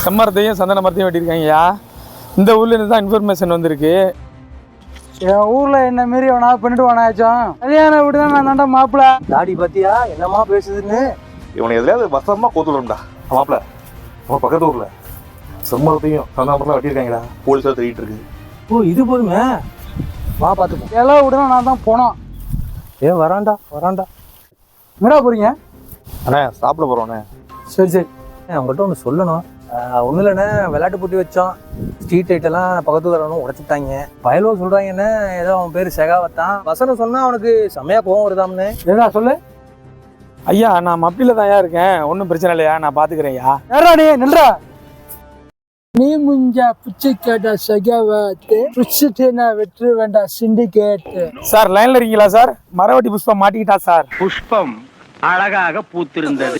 செம்மரத்தையும் சந்தன மரத்தையும் வெட்டியிருக்காங்கய்யா. இந்த ஊர்லேருந்து தான் இன்ஃபர்மேஷன் வந்திருக்கு. என் ஊரில் என்ன மாரி அவனா பண்ணிட்டு வானாச்சும் கல்யாணம் விட்டு தான் நான் தாண்டா மாப்பிள்ள. தாடி பார்த்தியா என்னமா பேசுதுன்னு? இவனை எதுலையாவது வசமா கோத்துடும்டா. மாப்பிள்ள நம்ம பக்கத்து ஊர்ல செம்மரத்தையும் சந்தன மரத்தையும் வெட்டியிருக்காங்கடா. போலீஸாக தேடிட்டு இருக்கு. ஓ இது போதுமே, வா பார்த்துப்போம். எல்லாம் விட்டு நான் தான் போனோம். வராண்டா. என்னடா போறீங்க? அண்ணே சாப்பிட போறோண்ணே. சரி அவங்கள்ட்ட ஒன்று சொல்லணும். ஒன்றும் இல்லைண்ணே, விளையாட்டு போட்டி வச்சோம். ஸ்ட்ரீட் லைட்டெல்லாம் பக்கத்து வரணும் உடைச்சிட்டாங்க. பயலோ சொல்கிறாங்கண்ணே, ஏதோ அவன் பேர் செகாவத்தான். வசனம் சொன்னால் அவனுக்கு செம்மையாக கோவம் வருதாம்னே. என்னடா சொல்லு. ஐயா நான் மப்பியில் தான் இருக்கேன், ஒன்றும் பிரச்சனை இல்லையா, நான் பார்த்துக்கிறேன்யா. யாரா நீ நில்றா. நீ முஞ்சா பிச்சை கேட்டா செகாவத்து பிடிச்சிட்டு நான் வெற்று வேண்டாம் சிண்டிகேட். சார் லைனில் இருக்கீங்களா சார்? மரவட்டி புஷ்பம் மாட்டிக்கிட்டா சார். புஷ்பம் அழகாக பூத்திருந்தது.